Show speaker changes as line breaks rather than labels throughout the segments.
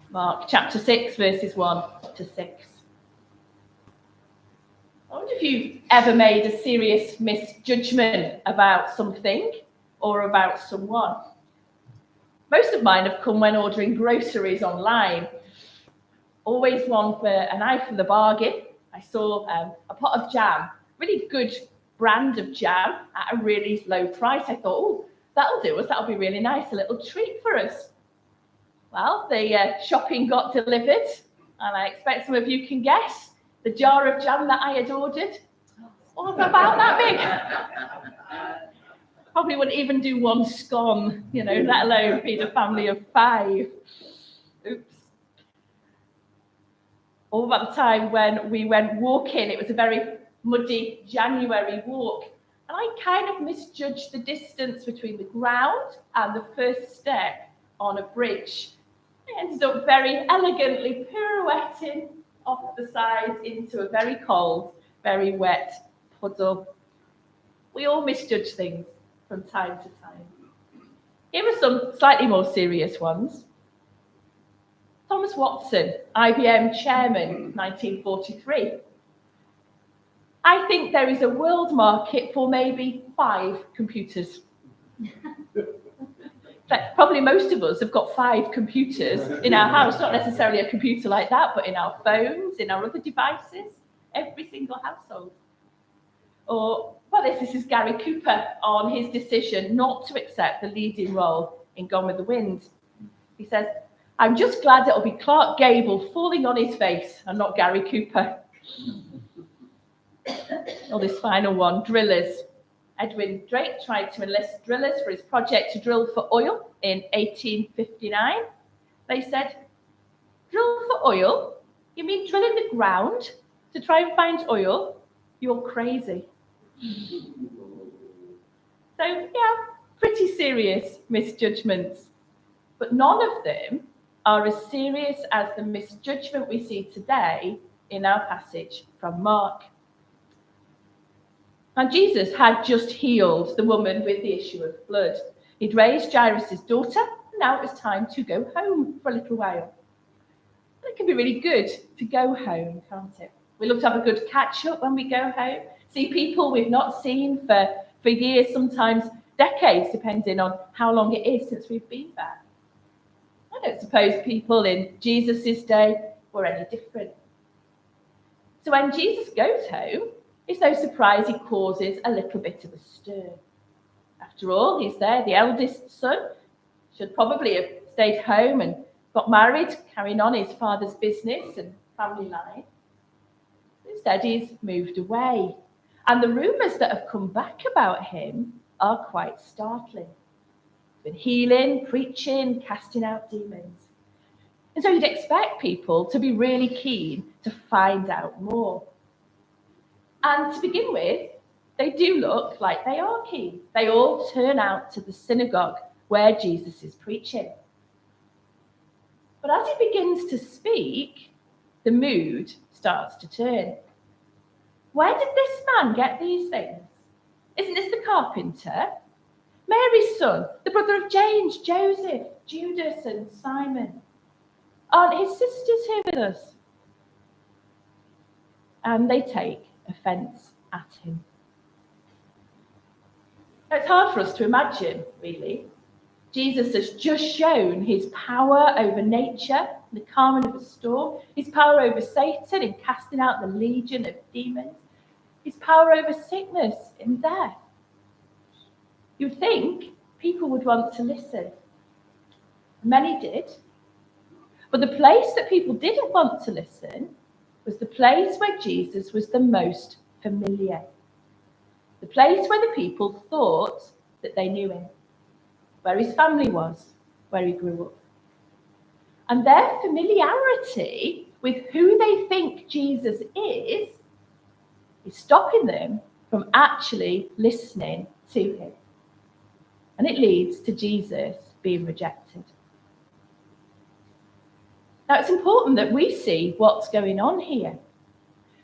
Mark chapter 6, verses 1 to 6. I wonder if you've ever made a serious misjudgment about something or about someone. Most of mine have come when ordering groceries online. Always one for an eye for the bargain. I saw a pot of jam, really good brand of jam at a really low price. I thought, oh, that'll do us. That'll be really nice, a little treat for us. Well, the shopping got delivered, and I expect some of you can guess the jar of jam that I had ordered was about that big. Probably wouldn't even do one scone, let alone feed a family of 5. Oops. All about the time when we went walking, it was a very muddy January walk, and I kind of misjudged the distance between the ground and the first step on a bridge. I ended up very elegantly pirouetting off the side into a very cold, very wet puddle. We all misjudge things from time to time. Here are some slightly more serious ones. Thomas Watson, IBM chairman, 1943. I think there is a world market for maybe 5 computers. Probably most of us have got 5 computers in our house, not necessarily a computer like that, but in our phones, in our other devices, every single household. Or, this is Gary Cooper on his decision not to accept the leading role in Gone with the Wind. He says, I'm just glad it'll be Clark Gable falling on his face and not Gary Cooper. Or this final one, drillers. Edwin Drake tried to enlist drillers for his project to drill for oil in 1859. They said, drill for oil? You mean drill in the ground to try and find oil? You're crazy. So, pretty serious misjudgments. But none of them are as serious as the misjudgment we see today in our passage from Mark. Now, Jesus had just healed the woman with the issue of blood. He'd raised Jairus' daughter, and now it was time to go home for a little while. And it can be really good to go home, can't it? We love to have a good catch-up when we go home, see people we've not seen for years, sometimes decades, depending on how long it is since we've been back. I don't suppose people in Jesus' day were any different. So when Jesus goes home, it's no surprise he causes a little bit of a stir. After all, he's there, the eldest son, should probably have stayed home and got married, carrying on his father's business and family life. Instead, he's moved away. And the rumours that have come back about him are quite startling. He's been healing, preaching, casting out demons. And so you'd expect people to be really keen to find out more. And to begin with, they do look like they are keen. They all turn out to the synagogue where Jesus is preaching. But as he begins to speak, the mood starts to turn. Where did this man get these things? Isn't this the carpenter? Mary's son, the brother of James, Joseph, Judas, and Simon. Aren't his sisters here with us? And they take offence at him. It's hard for us to imagine, really. Jesus has just shown his power over nature, the calming of a storm, his power over Satan in casting out the legion of demons, his power over sickness and death. You'd think people would want to listen. Many did. But the place that people didn't want to listen was the place where Jesus was the most familiar. The place where the people thought that they knew him, where his family was, where he grew up. And their familiarity with who they think Jesus is stopping them from actually listening to him. And it leads to Jesus being rejected. Now, it's important that we see what's going on here,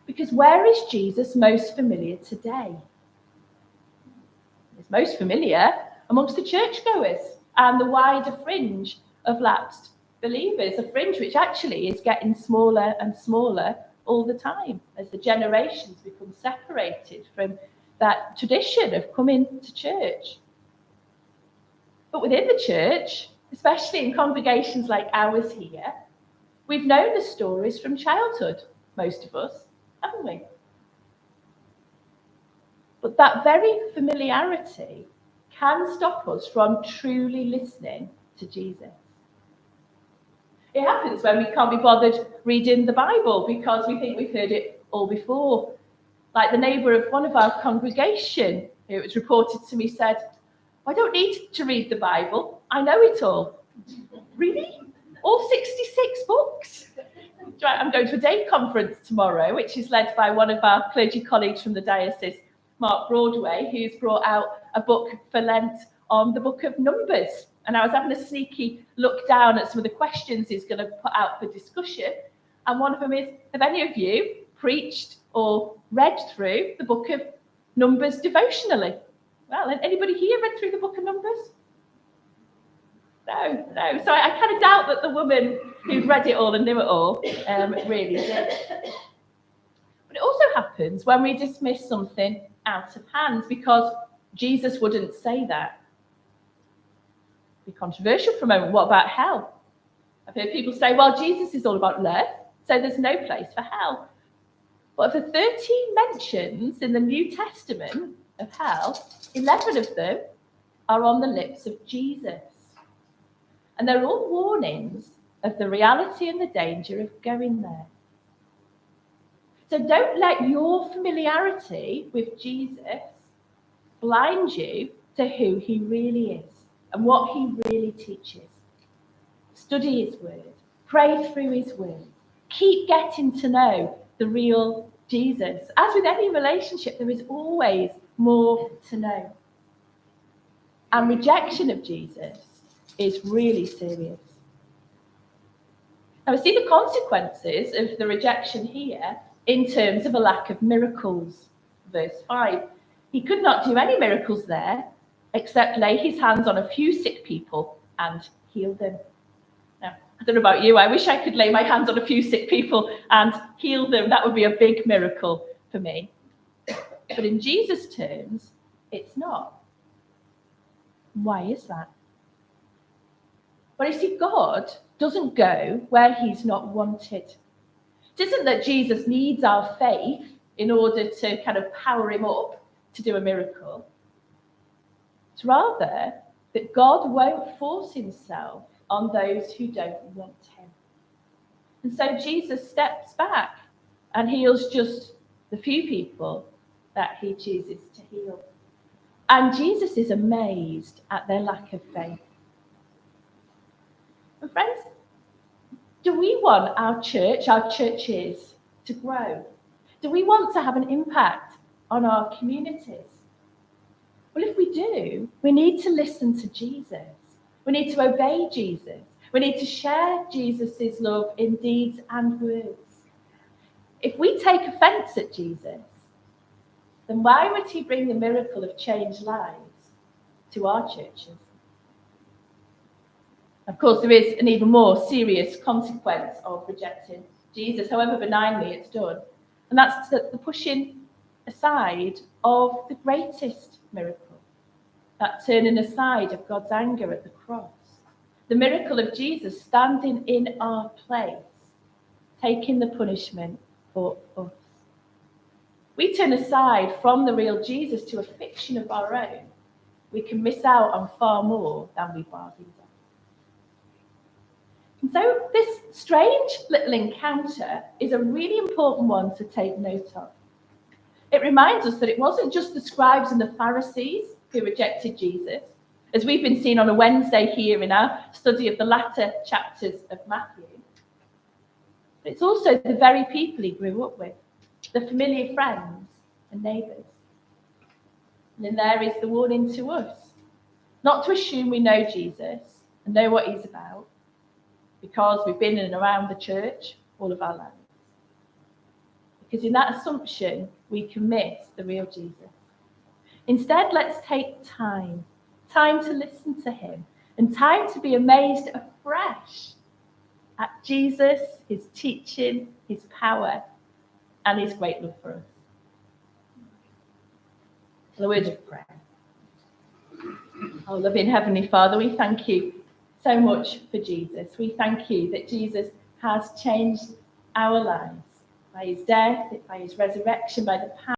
because where is Jesus most familiar today? He's most familiar amongst the churchgoers and the wider fringe of lapsed believers, a fringe which actually is getting smaller and smaller all the time as the generations become separated from that tradition of coming to church. But within the church, especially in congregations like ours here, we've known the stories from childhood, most of us, haven't we? But that very familiarity can stop us from truly listening to Jesus. It happens when we can't be bothered reading the Bible because we think we've heard it all before. Like the neighbour of one of our congregation, who it was reported to me, said, I don't need to read the Bible. I know it all. Really? All 66 books? I'm going to a day conference tomorrow, which is led by one of our clergy colleagues from the diocese, Mark Broadway, who's brought out a book for Lent on the book of Numbers. And I was having a sneaky look down at some of the questions he's going to put out for discussion. And one of them is, have any of you preached or read through the book of Numbers devotionally? Well, anybody here read through the book of Numbers? No. So I kind of doubt that the woman who'd read it all and knew it all really did. But it also happens when we dismiss something out of hand, because Jesus wouldn't say that. It'd be controversial for a moment. What about hell? I've heard people say, well, Jesus is all about love, so there's no place for hell. But of the 13 mentions in the New Testament of hell, 11 of them are on the lips of Jesus. And they're all warnings of the reality and the danger of going there. So don't let your familiarity with Jesus blind you to who he really is and what he really teaches. Study his word. Pray through his word. Keep getting to know the real Jesus. As with any relationship, there is always more to know. And rejection of Jesus is really serious. Now we see the consequences of the rejection here in terms of a lack of miracles. Verse 5. He could not do any miracles there except lay his hands on a few sick people and heal them. Now, I don't know about you, I wish I could lay my hands on a few sick people and heal them. That would be a big miracle for me. But in Jesus' terms, it's not. Why is that? Well, you see, God doesn't go where he's not wanted. It isn't that Jesus needs our faith in order to kind of power him up to do a miracle. It's rather that God won't force himself on those who don't want him. And so Jesus steps back and heals just the few people that he chooses to heal. And Jesus is amazed at their lack of faith. And friends, do we want our churches to grow? Do we want to have an impact on our communities? Well, if we do, we need to listen to Jesus. We need to obey Jesus. We need to share Jesus' love in deeds and words. If we take offence at Jesus, then why would he bring the miracle of changed lives to our churches? Of course, there is an even more serious consequence of rejecting Jesus, however benignly it's done. And that's the pushing aside of the greatest miracle, that turning aside of God's anger at the cross. The miracle of Jesus standing in our place, taking the punishment for us. We turn aside from the real Jesus to a fiction of our own. We can miss out on far more than we bargained on. And so this strange little encounter is a really important one to take note of. It reminds us that it wasn't just the scribes and the Pharisees who rejected Jesus, as we've been seeing on a Wednesday here in our study of the latter chapters of Matthew. But it's also the very people he grew up with, the familiar friends and neighbours. And then there is the warning to us, not to assume we know Jesus and know what he's about, because we've been in and around the church all of our lives. Because in that assumption, we can miss the real Jesus. Instead, let's take time to listen to him, and time to be amazed afresh at Jesus, his teaching, his power, and his great love for us. The word of prayer. Oh, loving Heavenly Father, we thank you so much for Jesus. We thank you that Jesus has changed our lives by his death, by his resurrection, by the power